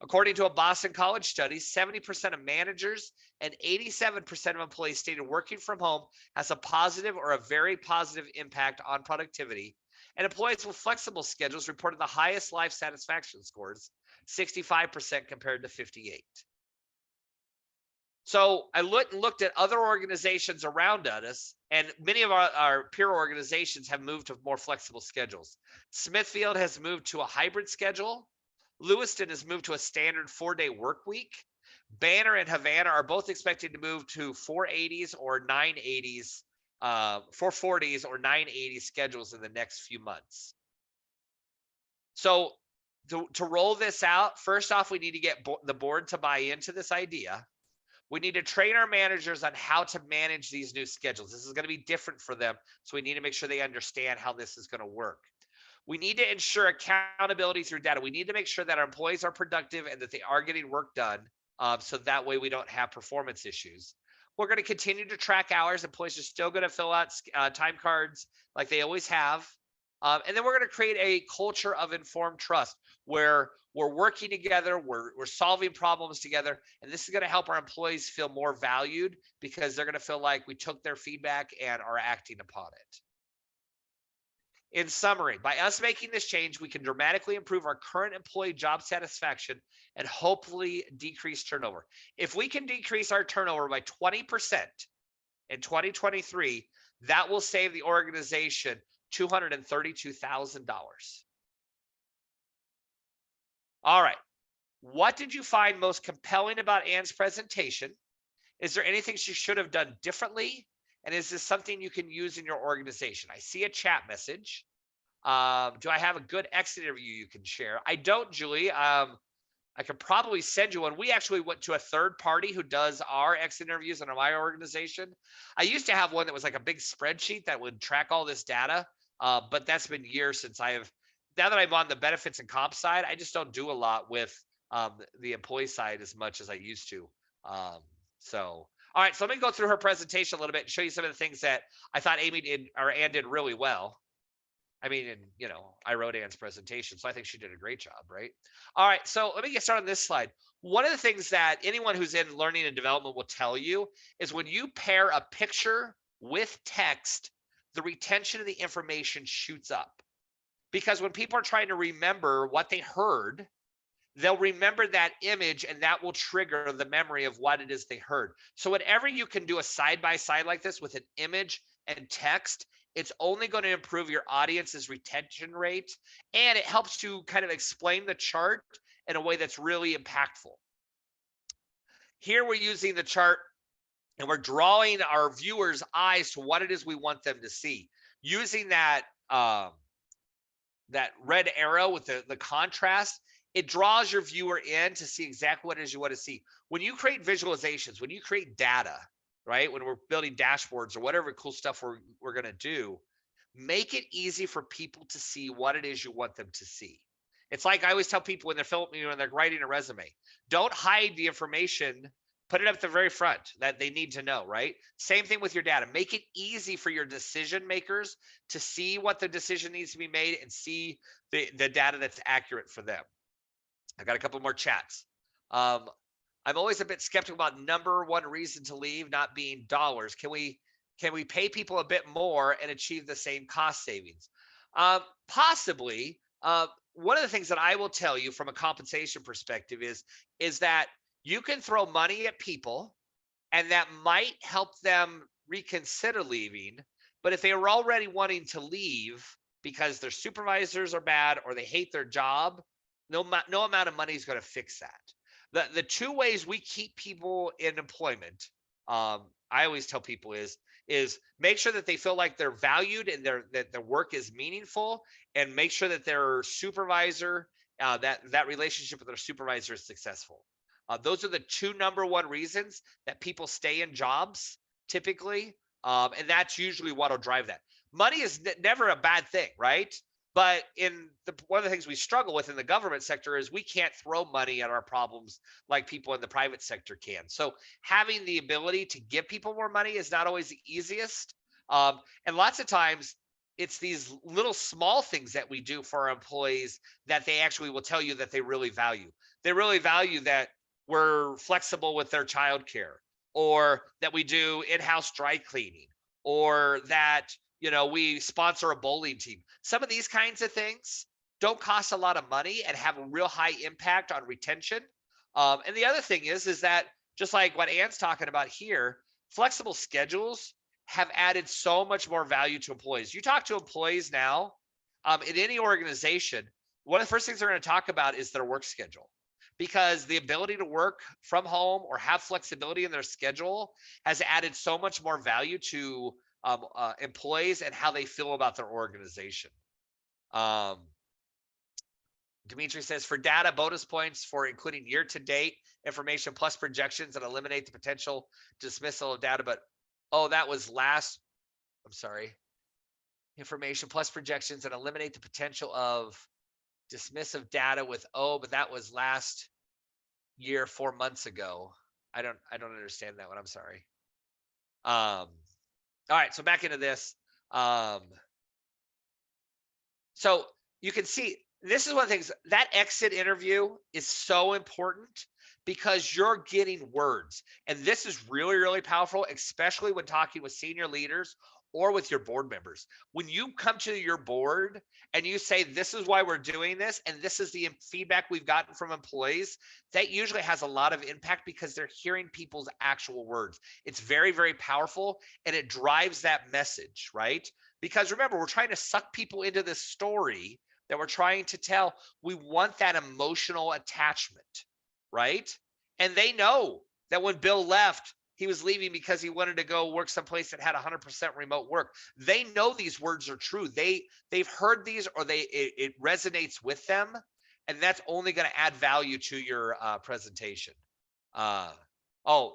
According to a Boston College study, 70% of managers and 87% of employees stated working from home has a positive or a very positive impact on productivity. And employees with flexible schedules reported the highest life satisfaction scores, 65% compared to 58%. So I looked at other organizations around us, and many of our peer organizations have moved to more flexible schedules. Smithfield has moved to a hybrid schedule. Lewiston has moved to a standard 4-day work week. Banner and Havana are both expected to move to 480s or 980s, 440s or 980 schedules in the next few months. So to roll this out, first off, we need to get the board to buy into this idea. We need to train our managers on how to manage these new schedules. This is going to be different for them, so we need to make sure they understand how this is going to work. We need to ensure accountability through data. We need to make sure that our employees are productive and that they are getting work done, so that way we don't have performance issues. We're going to continue to track hours. Employees are still going to fill out time cards like they always have. And then we're going to create a culture of informed trust where we're working together, we're solving problems together, and this is going to help our employees feel more valued because they're going to feel like we took their feedback and are acting upon it. In summary, by us making this change, we can dramatically improve our current employee job satisfaction and hopefully decrease turnover. If we can decrease our turnover by 20% in 2023, that will save the organization $232,000. All right. What did you find most compelling about Ann's presentation? Is there anything she should have done differently? And is this something you can use in your organization? I see a chat message. Do I have a good exit interview you can share? I don't, Julie. I could probably send you one. We actually went to a third party who does our exit interviews in my organization. I used to have one that was like a big spreadsheet that would track all this data, but that's been years since now that I'm on the benefits and comp side, I just don't do a lot with the employee side as much as I used to. All right, so let me go through her presentation a little bit and show you some of the things that I thought Ann did really well. I mean, and I wrote Anne's presentation, so I think she did a great job, right? All right, so let me get started on this slide. One of the things that anyone who's in learning and development will tell you is when you pair a picture with text, the retention of the information shoots up. Because when people are trying to remember what they heard, they'll remember that image and that will trigger the memory of what it is they heard. So whenever you can do a side by side like this with an image and text, it's only going to improve your audience's retention rate, and it helps to kind of explain the chart in a way that's really impactful. Here we're using the chart and we're drawing our viewers' eyes to what it is we want them to see. Using that that red arrow with the contrast, it draws your viewer in to see exactly what it is you want to see. When you create visualizations, when you create data, right? When we're building dashboards or whatever cool stuff we're going to do, make it easy for people to see what it is you want them to see. It's like I always tell people when they're filming, when they're writing a resume, don't hide the information. Put it up at the very front that they need to know, right? Same thing with your data. Make it easy for your decision makers to see what the decision needs to be made and see the data that's accurate for them. I got a couple more chats. I'm always a bit skeptical about number one reason to leave not being dollars. Can we pay people a bit more and achieve the same cost savings? Possibly. One of the things that I will tell you from a compensation perspective is that you can throw money at people and that might help them reconsider leaving. But if they were already wanting to leave because their supervisors are bad or they hate their job, no amount of money is going to fix that. The two ways we keep people in employment, I always tell people is make sure that they feel like they're valued and that their work is meaningful, and make sure that their supervisor, that relationship with their supervisor is successful. Those are the two number one reasons that people stay in jobs typically. And that's usually what will drive that. Money is never a bad thing, right? But one of the things we struggle with in the government sector is we can't throw money at our problems like people in the private sector can. So having the ability to give people more money is not always the easiest. And lots of times it's these little small things that we do for our employees that they actually will tell you that they really value. They really value that we're flexible with their childcare, or that we do in-house dry cleaning, or that we sponsor a bowling team. Some of these kinds of things don't cost a lot of money and have a real high impact on retention. And the other thing is that just like what Anne's talking about here, flexible schedules have added so much more value to employees. You talk to employees now in any organization, one of the first things they're going to talk about is their work schedule, because the ability to work from home or have flexibility in their schedule has added so much more value to employees and how they feel about their organization. Dimitri says, for data, bonus points for including year-to-date information plus projections and eliminate the potential dismissal of data. But, that was last, I'm sorry. Information plus projections and eliminate the potential of dismissive data with, but that was last year, 4 months ago. I don't understand that one. I'm sorry. All right, so back into this. So you can see this is one of the things, that exit interview is so important because you're getting words. And this is really, really powerful, especially when talking with senior leaders or with your board members. When you come to your board and you say, this is why we're doing this, and this is the feedback we've gotten from employees, that usually has a lot of impact because they're hearing people's actual words. It's very, very powerful, and it drives that message, right? Because remember, we're trying to suck people into this story that we're trying to tell. We want that emotional attachment, right? And they know that when Bill left, he was leaving because he wanted to go work someplace that had 100% remote work. They know these words are true. They've heard these, or it resonates with them, and that's only going to add value to your presentation.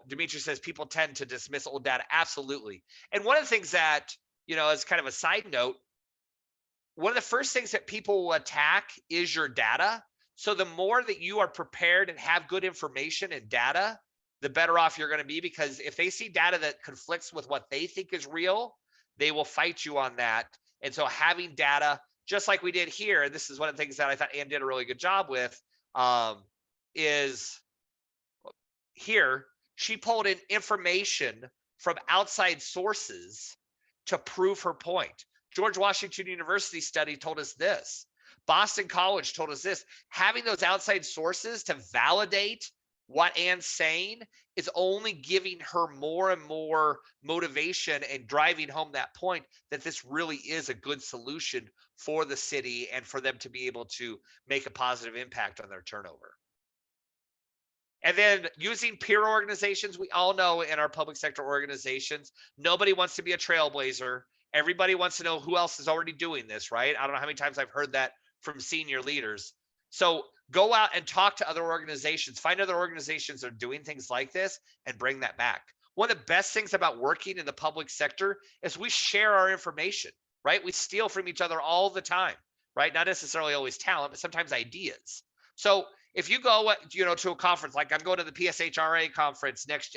Dimitri says people tend to dismiss old data. Absolutely. And one of the things that, as kind of a side note, one of the first things that people will attack is your data. So the more that you are prepared and have good information and data, the better off you're going to be, because if they see data that conflicts with what they think is real, they will fight you on that. And so having data just like we did here. And this is one of the things that I thought Ann did a really good job with, is here, she pulled in information from outside sources to prove her point. George Washington University study told us this. Boston College told us this. Having those outside sources to validate what Ann's saying is only giving her more and more motivation and driving home that point that this really is a good solution for the city and for them to be able to make a positive impact on their turnover. And then using peer organizations, we all know in our public sector organizations, nobody wants to be a trailblazer. Everybody wants to know who else is already doing this, right? I don't know how many times I've heard that from senior leaders. So go out and talk to other organizations, find other organizations that are doing things like this and bring that back. One of the best things about working in the public sector is we share our information, right? We steal from each other all the time, right? Not necessarily always talent, but sometimes ideas. So if you go, to a conference, like I'm going to the PSHRA conference next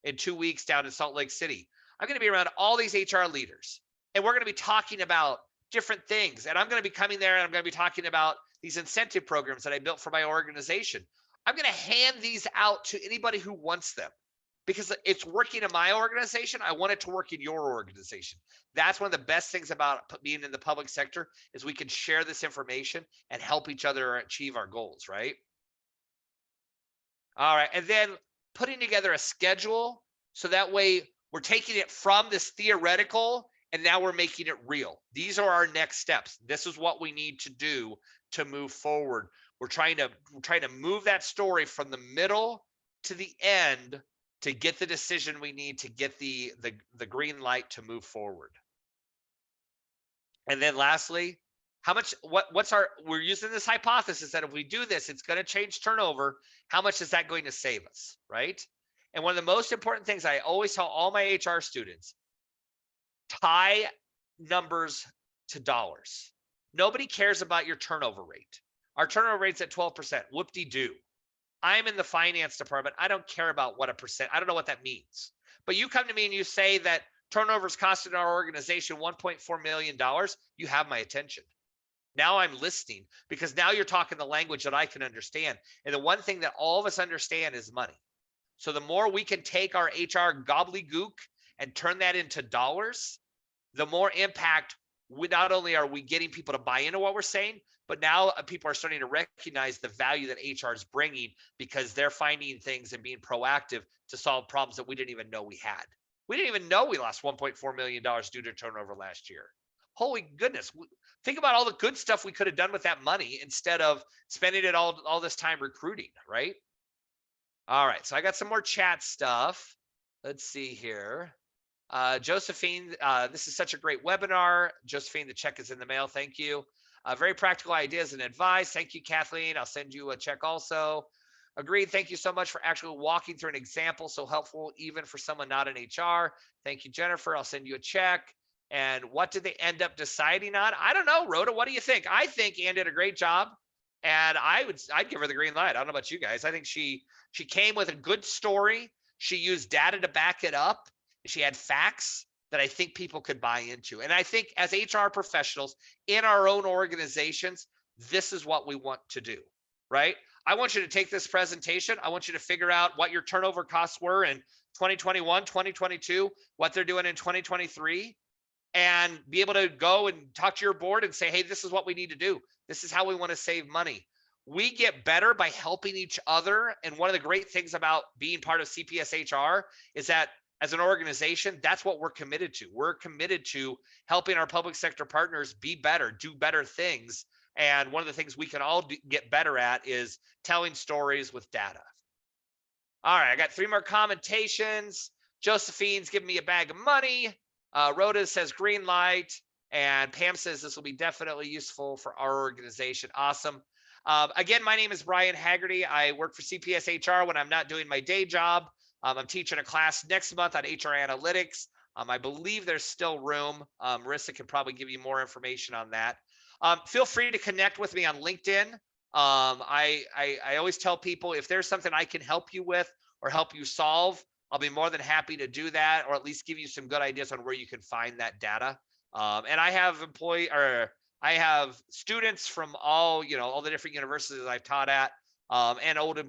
in 2 weeks down in Salt Lake City, I'm going to be around all these HR leaders, and we're going to be talking about different things. And I'm going to be coming there and I'm going to be talking about these incentive programs that I built for my organization. I'm going to hand these out to anybody who wants them because it's working in my organization. I want it to work in your organization. That's one of the best things about being in the public sector is we can share this information and help each other achieve our goals, right? All right. And then putting together a schedule so that way we're taking it from this theoretical and now we're making it real. These are our next steps. This is what we need to do to move forward. We're trying to move that story from the middle to the end to get the decision we need to get the green light to move forward. And then lastly, we're using this hypothesis that if we do this, it's going to change turnover. How much is that going to save us, right? And one of the most important things I always tell all my HR students, tie numbers to dollars. Nobody cares about your turnover rate. Our turnover rate's at 12%. Whoop-de-doo. I'm in the finance department. I don't care about what a percent. I don't know what that means. But you come to me and you say that turnover's costed our organization $1.4 million. You have my attention. Now I'm listening because now you're talking the language that I can understand. And the one thing that all of us understand is money. So the more we can take our HR gobbledygook and turn that into dollars, the more impact not only are we getting people to buy into what we're saying, but now people are starting to recognize the value that HR is bringing because they're finding things and being proactive to solve problems that we didn't even know we had. We didn't even know we lost $1.4 million due to turnover last year. Holy goodness. Think about all the good stuff we could have done with that money instead of spending it all this time recruiting, right? All right, so I got some more chat stuff. Let's see here. Josephine, this is such a great webinar. Josephine, the check is in the mail. Thank you. Very practical ideas and advice. Thank you, Kathleen. I'll send you a check also. Agreed. Thank you so much for actually walking through an example. So helpful even for someone not in HR. Thank you, Jennifer. I'll send you a check. And what did they end up deciding on? I don't know, Rhoda. What do you think? I think Ann did a great job. And I'd give her the green light. I don't know about you guys. I think she came with a good story. She used data to back it up. She had facts that I think people could buy into. And I think as HR professionals in our own organizations, this is what we want to do, right? I want you to take this presentation. I want you to figure out what your turnover costs were in 2021, 2022, what they're doing in 2023, and be able to go and talk to your board and say, hey, this is what we need to do. This is how we want to save money. We get better by helping each other. And one of the great things about being part of CPSHR is that as an organization, that's what we're committed to. We're committed to helping our public sector partners be better, do better things. And one of the things we can all get better at is telling stories with data. All right, I got 3 more commentations. Josephine's giving me a bag of money. Rhoda says green light. And Pam says this will be definitely useful for our organization. Awesome. Again, my name is Brian Haggerty. I work for CPSHR when I'm not doing my day job. I'm teaching a class next month on HR analytics. I believe there's still room. Marissa can probably give you more information on that. Feel free to connect with me on LinkedIn. I always tell people if there's something I can help you with or help you solve, I'll be more than happy to do that, or at least give you some good ideas on where you can find that data. And I have I have students from all the different universities I've taught at, and old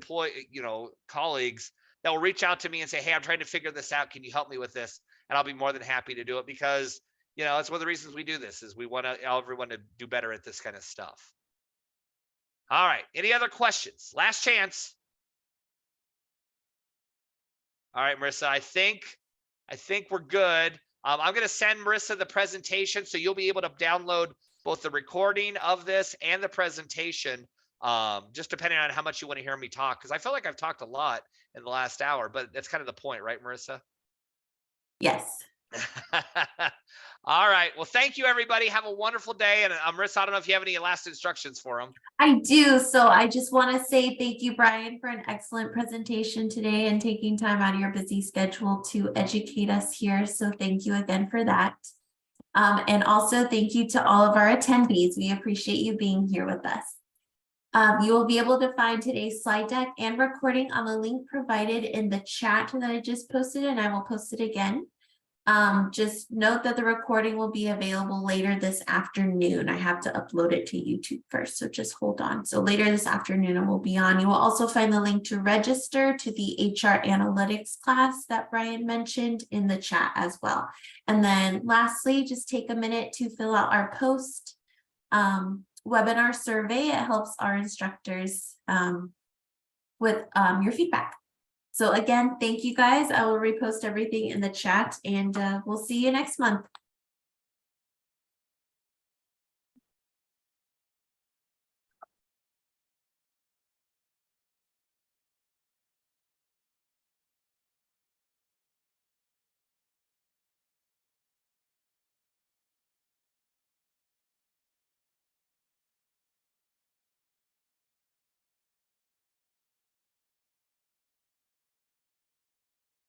colleagues that will reach out to me and say, hey, I'm trying to figure this out, can you help me with this? And I'll be more than happy to do it, because it's one of the reasons we do this, is we want everyone to do better at this kind of stuff. All right, any other questions? Last chance. All right, Marissa, I think we're good. I'm going to send Marissa the presentation, so you'll be able to download both the recording of this and the presentation, just depending on how much you want to hear me talk, because I feel like I've talked a lot in the last hour, but that's kind of the point, right, Marissa? Yes. All right. Well, thank you, everybody. Have a wonderful day. And Marissa, I don't know if you have any last instructions for them. I do. So I just want to say thank you, Brian, for an excellent presentation today and taking time out of your busy schedule to educate us here. So thank you again for that. And also thank you to all of our attendees. We appreciate you being here with us. You will be able to find today's slide deck and recording on the link provided in the chat that I just posted, and I will post it again. Just note that the recording will be available later this afternoon. I have to upload it to YouTube first, so just hold on. So later this afternoon it will be on. You will also find the link to register to the HR analytics class that Brian mentioned in the chat as well. And then lastly, just take a minute to fill out our post webinar survey. It helps our instructors with your feedback. So again, thank you guys. I will repost everything in the chat, and we'll see you next month.